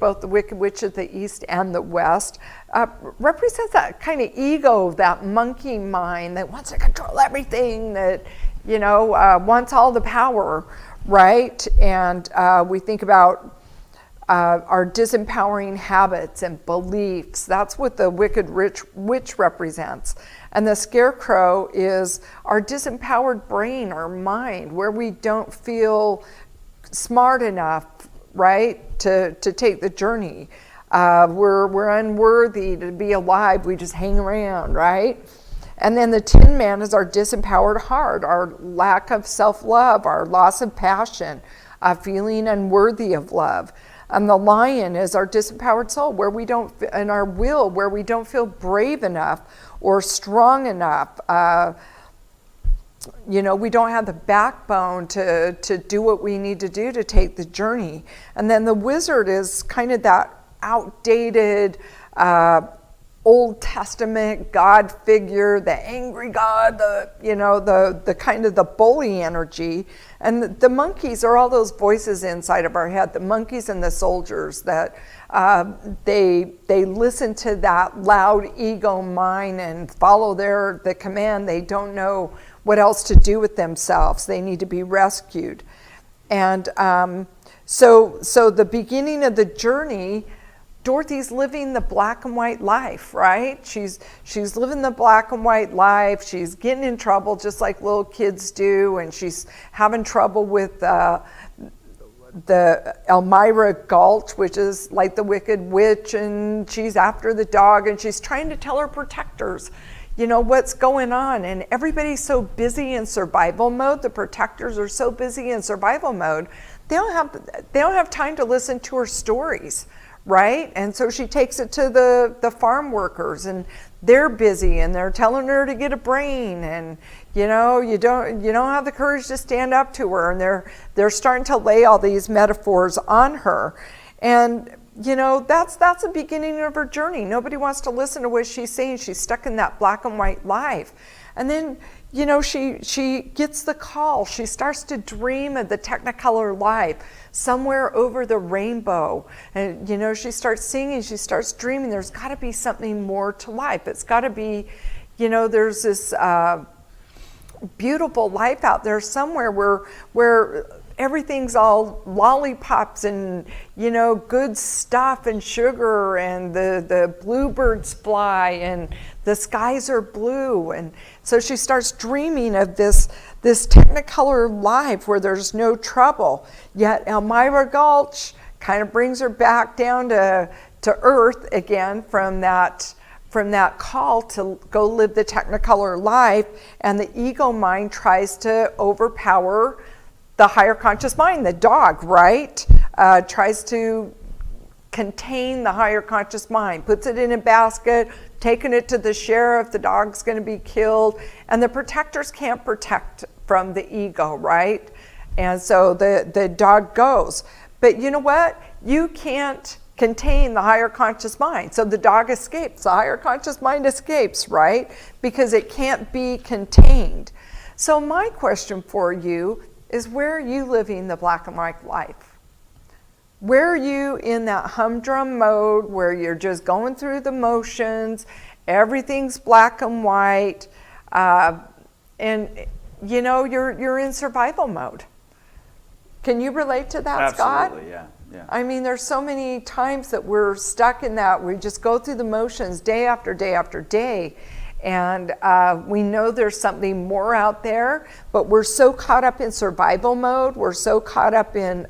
both the Wicked Witch of the East and the West, represents that kind of ego, that monkey mind that wants to control everything, that, wants all the power, right? And we think about our disempowering habits and beliefs. That's what the Wicked Witch represents. And the Scarecrow is our disempowered brain, our mind, where we don't feel smart enough, right, to take the journey. We're unworthy to be alive. We just hang around, right? And then the Tin Man is our disempowered heart, our lack of self-love, our loss of passion, feeling unworthy of love. And the Lion is our disempowered soul, where we don't, and our will, where we don't feel brave enough or strong enough. We don't have the backbone to do what we need to do to take the journey. And then the Wizard is kind of that outdated, Old Testament God figure, the angry God, the kind of the bully energy. And the monkeys are all those voices inside of our head, the monkeys and the soldiers that they listen to that loud ego mind and follow the command. They don't know what else to do with themselves. They need to be rescued. And so the beginning of the journey, Dorothy's living the black and white life, right? She's living the black and white life. She's getting in trouble just like little kids do, and she's having trouble with the Elmira Gulch, which is like the Wicked Witch, and she's after the dog, and she's trying to tell her protectors, what's going on. And everybody's so busy in survival mode. The protectors are so busy in survival mode. They don't have time to listen to her stories. Right? And so she takes it to the farm workers, and they're busy and they're telling her to get a brain, and you don't have the courage to stand up to her, and they're starting to lay all these metaphors on her. And that's the beginning of her journey. Nobody wants to listen to what she's saying. She's stuck in that black and white life. And then she gets the call. She starts to dream of the Technicolor life somewhere over the rainbow. And, she starts singing, she starts dreaming. There's got to be something more to life. It's got to be, there's this beautiful life out there somewhere where everything's all lollipops and, good stuff and sugar, and the bluebirds fly and the skies are blue. And so she starts dreaming of this Technicolor life where there's no trouble. Yet Elmira Gulch kind of brings her back down to earth again from that call to go live the Technicolor life, and the ego mind tries to overpower the higher conscious mind, the dog, right? Tries to contain the higher conscious mind, puts it in a basket, taking it to the sheriff, the dog's going to be killed, and the protectors can't protect from the ego, right? And so the dog goes. But you know what? You can't contain the higher conscious mind. So the dog escapes, the higher conscious mind escapes, right? Because it can't be contained. So my question for you is, where are you living the black and white life? Where are you in that humdrum mode where you're just going through the motions, everything's black and white, and you're in survival mode? Can you relate to that, Scott? Absolutely, yeah. I mean, there's so many times that we're stuck in that. We just go through the motions day after day after day. And we know there's something more out there, but we're so caught up in survival mode. We're so caught up in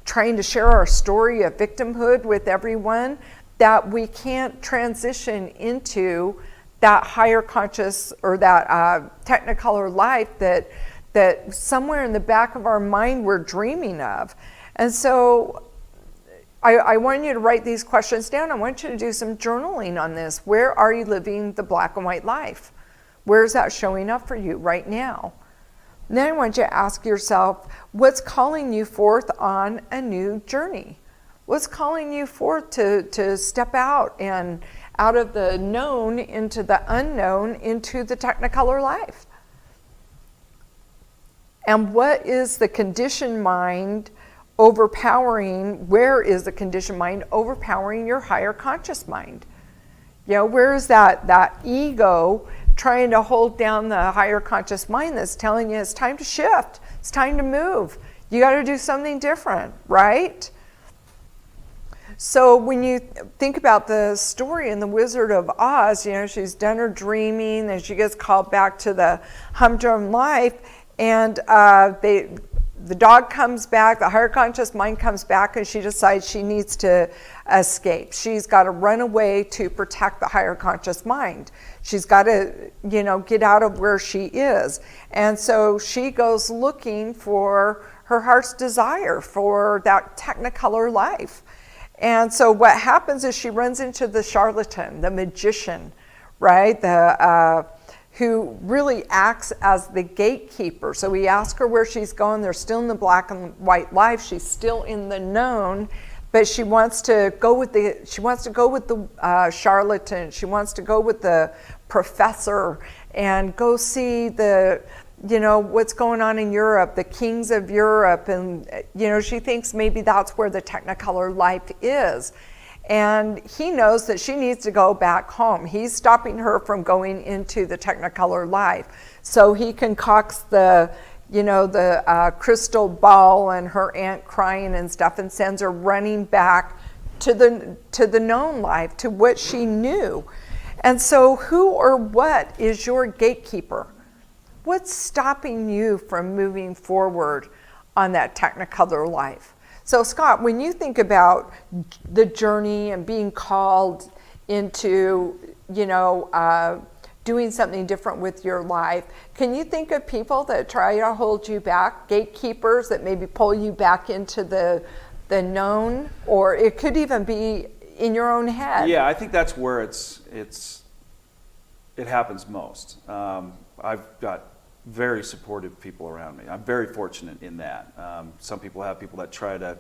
trying to share our story of victimhood with everyone that we can't transition into that higher conscious or that Technicolor life that somewhere in the back of our mind we're dreaming of. And so I want you to write these questions down. I want you to do some journaling on this. Where are you living the black and white life? Where is that showing up for you right now? And then I want you to ask yourself, what's calling you forth on a new journey? What's calling you forth to step out and out of the known into the unknown, into the Technicolor life? And what is the conditioned mind overpowering, where is the conditioned mind overpowering your higher conscious mind? You know, where is that ego trying to hold down the higher conscious mind that's telling you it's time to shift, it's time to move, you got to do something different, right? So when you think about the story in The Wizard of Oz, you know, she's done her dreaming and she gets called back to the humdrum life, and the dog comes back, the higher conscious mind comes back, and she decides she needs to escape. She's got to run away to protect the higher conscious mind. She's got to, you know, get out of where she is. And so she goes looking for her heart's desire for that Technicolor life. And so what happens is she runs into the charlatan, the magician, right? Who really acts as the gatekeeper. So we ask her where she's going. They're still in the black and white life. She's still in the known, but she wants to go with the charlatan. She wants to go with the professor and go see the, you know, what's going on in Europe, the kings of Europe, and you know, she thinks maybe that's where the Technicolor life is. And he knows that she needs to go back home. He's stopping her from going into the Technicolor life. So he concocts the crystal ball and her aunt crying and stuff, and sends her running back to the known life, to what she knew. And so who or what is your gatekeeper? What's stopping you from moving forward on that Technicolor life? So Scott, when you think about the journey and being called into, you know, doing something different with your life, can you think of people that try to hold you back, gatekeepers that maybe pull you back into the known, or it could even be in your own head? Yeah, I think that's where it happens most. I've got very supportive people around me. I'm very fortunate in that. Some people have people that try to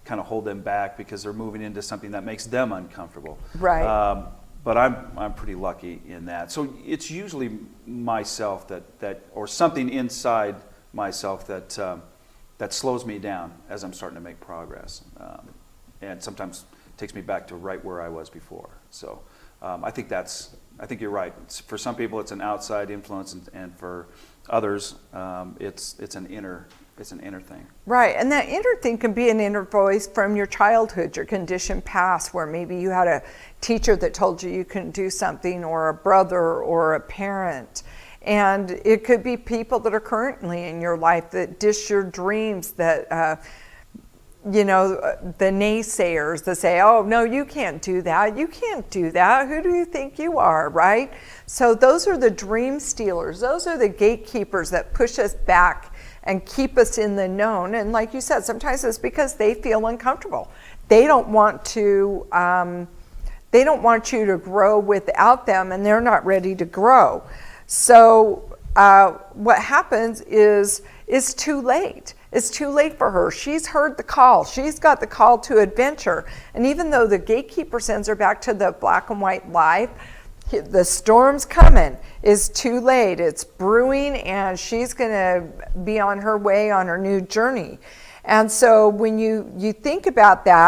kind of hold them back because they're moving into something that makes them uncomfortable. Right. But I'm pretty lucky in that. So it's usually myself that or something inside myself that slows me down as I'm starting to make progress, and sometimes takes me back to right where I was before. So I think you're right. For some people, it's an outside influence, and for others, it's an inner thing. Right, and that inner thing can be an inner voice from your childhood, your conditioned past, where maybe you had a teacher that told you couldn't do something, or a brother or a parent. And it could be people that are currently in your life that dish your dreams, that you know, the naysayers that say, oh, no, you can't do that. You can't do that. Who do you think you are, right? So those are the dream stealers. Those are the gatekeepers that push us back and keep us in the known. And like you said, sometimes it's because they feel uncomfortable. They don't want you to grow without them, and they're not ready to grow. So what happens is it's too late. It's too late for her. She's heard the call. She's got the call to adventure. And even though the gatekeeper sends her back to the black and white life, the storm's coming. It's too late. It's brewing, and she's going to be on her way on her new journey. And so when you think about that,